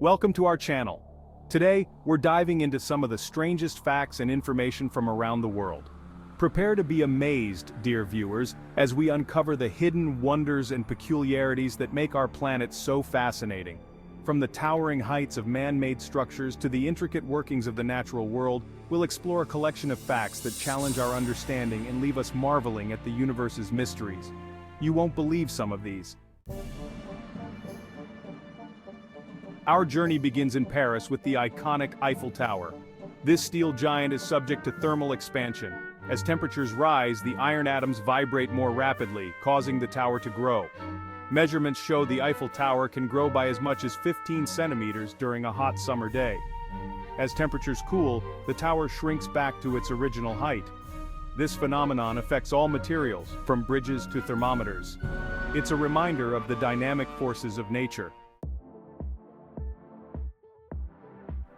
Welcome to our channel. Today, we're diving into some of the strangest facts and information from around the world. Prepare to be amazed, dear viewers, as we uncover the hidden wonders and peculiarities that make our planet so fascinating. From the towering heights of man-made structures to the intricate workings of the natural world, we'll explore a collection of facts that challenge our understanding and leave us marveling at the universe's mysteries. You won't believe some of these. Our journey begins in Paris with the iconic Eiffel Tower. This steel giant is subject to thermal expansion. As temperatures rise, the iron atoms vibrate more rapidly, causing the tower to grow. Measurements show the Eiffel Tower can grow by as much as 15 centimeters during a hot summer day. As temperatures cool, the tower shrinks back to its original height. This phenomenon affects all materials, from bridges to thermometers. It's a reminder of the dynamic forces of nature.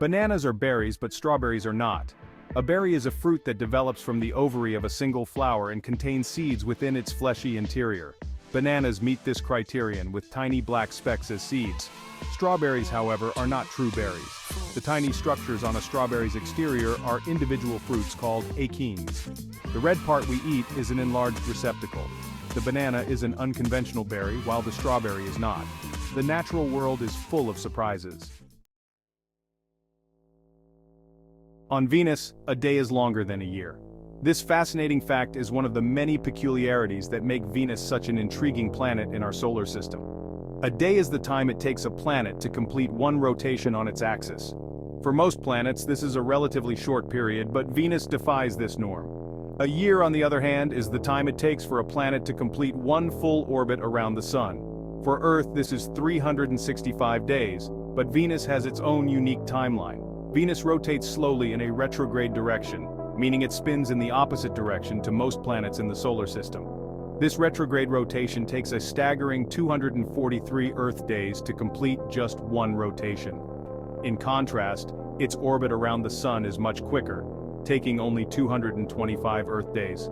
Bananas are berries, but strawberries are not. A berry is a fruit that develops from the ovary of a single flower and contains seeds within its fleshy interior. Bananas meet this criterion with tiny black specks as seeds. Strawberries, however, are not true berries. The tiny structures on a strawberry's exterior are individual fruits called achenes. The red part we eat is an enlarged receptacle. The banana is an unconventional berry, while the strawberry is not. The natural world is full of surprises. On Venus, a day is longer than a year. This fascinating fact is one of the many peculiarities that make Venus such an intriguing planet in our solar system. A day is the time it takes a planet to complete one rotation on its axis. For most planets, this is a relatively short period, but Venus defies this norm. A year, on the other hand, is the time it takes for a planet to complete one full orbit around the Sun. For Earth, this is 365 days, but Venus has its own unique timeline. Venus rotates slowly in a retrograde direction, meaning it spins in the opposite direction to most planets in the solar system. This retrograde rotation takes a staggering 243 Earth days to complete just one rotation. In contrast, its orbit around the Sun is much quicker, taking only 225 Earth days.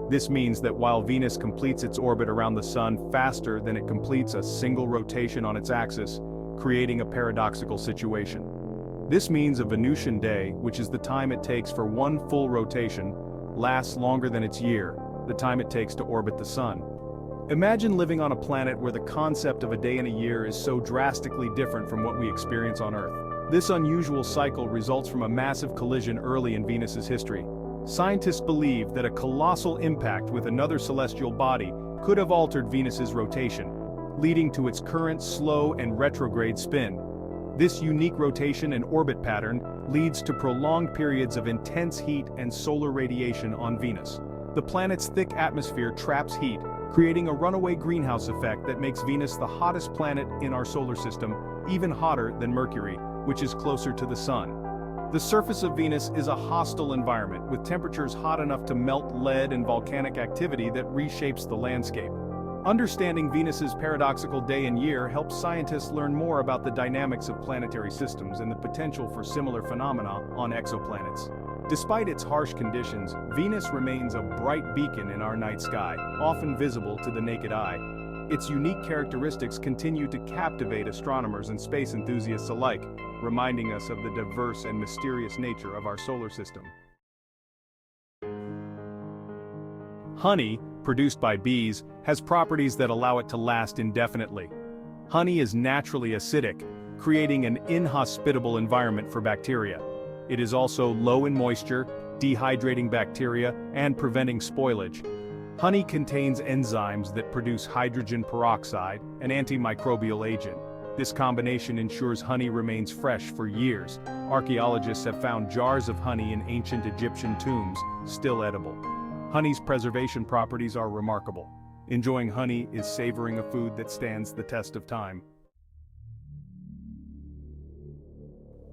This means that while Venus completes its orbit around the Sun faster than it completes a single rotation on its axis, creating a paradoxical situation. This means a Venusian day, which is the time it takes for one full rotation, lasts longer than its year, the time it takes to orbit the Sun. Imagine living on a planet where the concept of a day and a year is so drastically different from what we experience on Earth. This unusual cycle results from a massive collision early in Venus's history. Scientists believe that a colossal impact with another celestial body could have altered Venus's rotation, leading to its current slow and retrograde spin. This unique rotation and orbit pattern leads to prolonged periods of intense heat and solar radiation on Venus. The planet's thick atmosphere traps heat, creating a runaway greenhouse effect that makes Venus the hottest planet in our solar system, even hotter than Mercury, which is closer to the Sun. The surface of Venus is a hostile environment, with temperatures hot enough to melt lead and volcanic activity that reshapes the landscape. Understanding Venus's paradoxical day and year helps scientists learn more about the dynamics of planetary systems and the potential for similar phenomena on exoplanets. Despite its harsh conditions, Venus remains a bright beacon in our night sky, often visible to the naked eye. Its unique characteristics continue to captivate astronomers and space enthusiasts alike, reminding us of the diverse and mysterious nature of our solar system. Honey, produced by bees, has properties that allow it to last indefinitely. Honey is naturally acidic, creating an inhospitable environment for bacteria. It is also low in moisture, dehydrating bacteria, and preventing spoilage. Honey contains enzymes that produce hydrogen peroxide, an antimicrobial agent. This combination ensures honey remains fresh for years. Archaeologists have found jars of honey in ancient Egyptian tombs, still edible. Honey's preservation properties are remarkable. Enjoying honey is savoring a food that stands the test of time.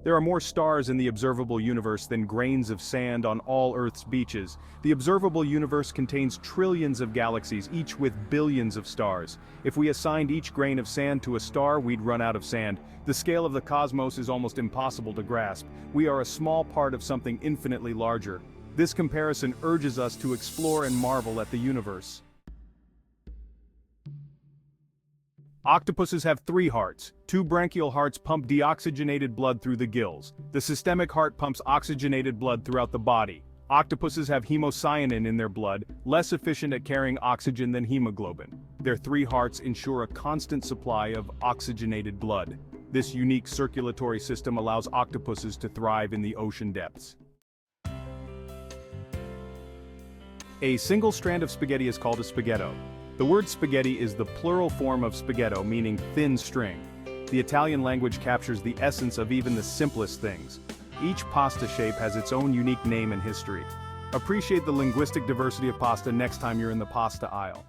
There are more stars in the observable universe than grains of sand on all Earth's beaches. The observable universe contains trillions of galaxies, each with billions of stars. If we assigned each grain of sand to a star, we'd run out of sand. The scale of the cosmos is almost impossible to grasp. We are a small part of something infinitely larger. This comparison urges us to explore and marvel at the universe. Octopuses have 3 hearts. 2 branchial hearts pump deoxygenated blood through the gills. The systemic heart pumps oxygenated blood throughout the body. Octopuses have hemocyanin in their blood, less efficient at carrying oxygen than hemoglobin. Their 3 hearts ensure a constant supply of oxygenated blood. This unique circulatory system allows octopuses to thrive in the ocean depths. A single strand of spaghetti is called a spaghetto. The word spaghetti is the plural form of spaghetto, meaning thin string. The Italian language captures the essence of even the simplest things. Each pasta shape has its own unique name and history. Appreciate the linguistic diversity of pasta next time you're in the pasta aisle.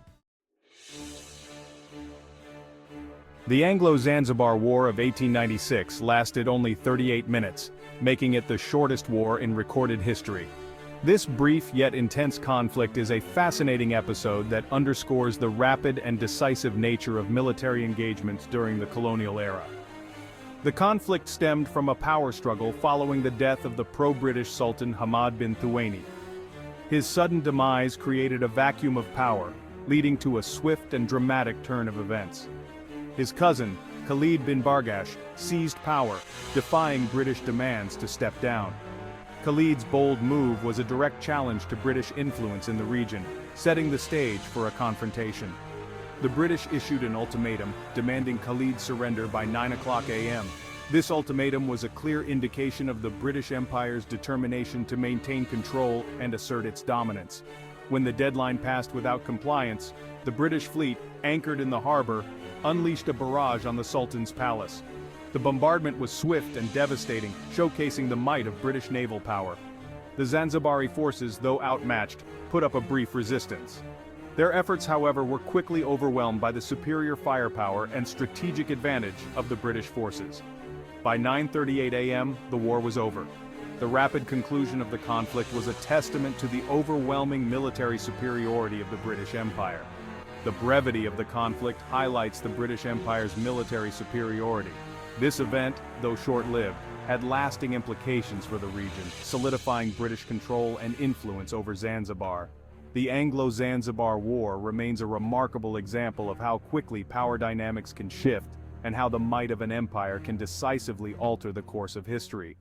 The Anglo-Zanzibar War of 1896 lasted only 38 minutes, making it the shortest war in recorded history. This brief yet intense conflict is a fascinating episode that underscores the rapid and decisive nature of military engagements during the colonial era. The conflict stemmed from a power struggle following the death of the pro-British Sultan Hamad bin Thuwaini. His sudden demise created a vacuum of power, leading to a swift and dramatic turn of events. His cousin, Khalid bin Bargash, seized power, defying British demands to step down. Khalid's bold move was a direct challenge to British influence in the region, setting the stage for a confrontation. The British issued an ultimatum, demanding Khalid's surrender by 9 a.m. This ultimatum was a clear indication of the British Empire's determination to maintain control and assert its dominance. When the deadline passed without compliance, the British fleet, anchored in the harbor, unleashed a barrage on the Sultan's palace. The bombardment was swift and devastating, showcasing the might of British naval power. The Zanzibari forces, though outmatched, put up a brief resistance. Their efforts, however, were quickly overwhelmed by the superior firepower and strategic advantage of the British forces. By 9:38 a.m., the war was over. The rapid conclusion of the conflict was a testament to the overwhelming military superiority of the British Empire. The brevity of the conflict highlights the British Empire's military superiority. This event, though short-lived, had lasting implications for the region, solidifying British control and influence over Zanzibar. The Anglo-Zanzibar War remains a remarkable example of how quickly power dynamics can shift and how the might of an empire can decisively alter the course of history.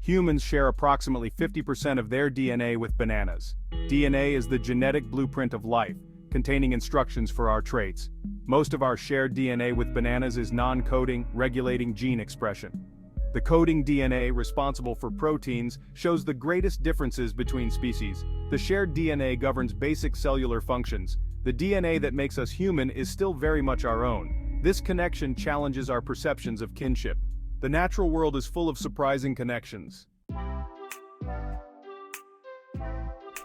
Humans share approximately 50% of their DNA with bananas. DNA is the genetic blueprint of life, containing instructions for our traits. Most of our shared DNA with bananas is non-coding, regulating gene expression. The coding DNA responsible for proteins shows the greatest differences between species. The shared DNA governs basic cellular functions. The DNA that makes us human is still very much our own. This connection challenges our perceptions of kinship. The natural world is full of surprising connections.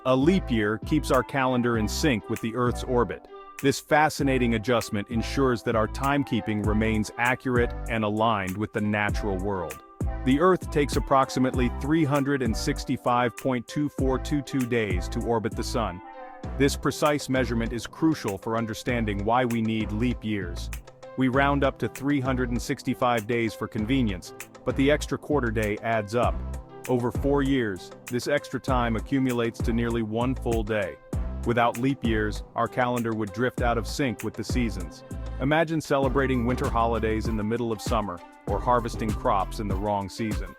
A leap year keeps our calendar in sync with the Earth's orbit. This fascinating adjustment ensures that our timekeeping remains accurate and aligned with the natural world. The Earth takes approximately 365.2422 days to orbit the Sun. This precise measurement is crucial for understanding why we need leap years. We round up to 365 days for convenience, but the extra quarter day adds up. Over 4 years, this extra time accumulates to nearly 1 full day. Without leap years, our calendar would drift out of sync with the seasons. Imagine celebrating winter holidays in the middle of summer, or harvesting crops in the wrong season.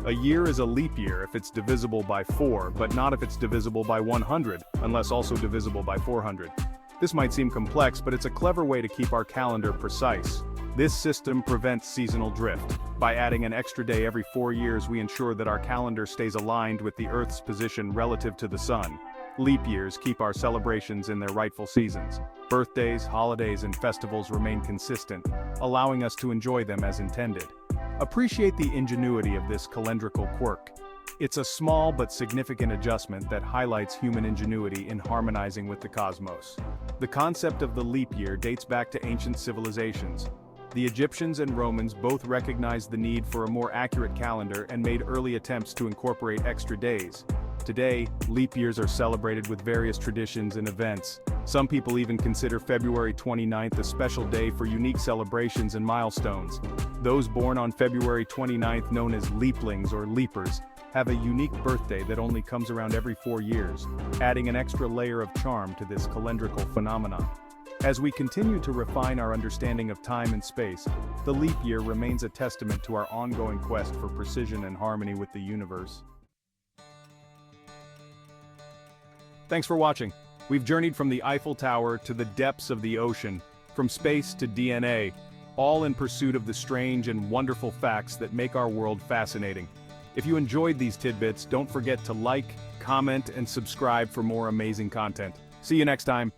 A year is a leap year if it's divisible by 4, but not if it's divisible by 100, unless also divisible by 400. This might seem complex, but it's a clever way to keep our calendar precise. This system prevents seasonal drift. By adding an extra day every 4 years, we ensure that our calendar stays aligned with the Earth's position relative to the Sun. Leap years keep our celebrations in their rightful seasons. Birthdays, holidays, and festivals remain consistent, allowing us to enjoy them as intended. Appreciate the ingenuity of this calendrical quirk. It's a small but significant adjustment that highlights human ingenuity in harmonizing with the cosmos. The concept of the leap year dates back to ancient civilizations. The Egyptians and Romans both recognized the need for a more accurate calendar and made early attempts to incorporate extra days. Today, leap years are celebrated with various traditions and events. Some people even consider February 29th a special day for unique celebrations and milestones. Those born on February 29th, known as leaplings or leapers, have a unique birthday that only comes around every 4 years, adding an extra layer of charm to this calendrical phenomenon. As we continue to refine our understanding of time and space, the leap year remains a testament to our ongoing quest for precision and harmony with the universe. Thanks for watching. We've journeyed from the Eiffel Tower to the depths of the ocean, from space to DNA, all in pursuit of the strange and wonderful facts that make our world fascinating. If you enjoyed these tidbits, don't forget to like, comment, and subscribe for more amazing content. See you next time.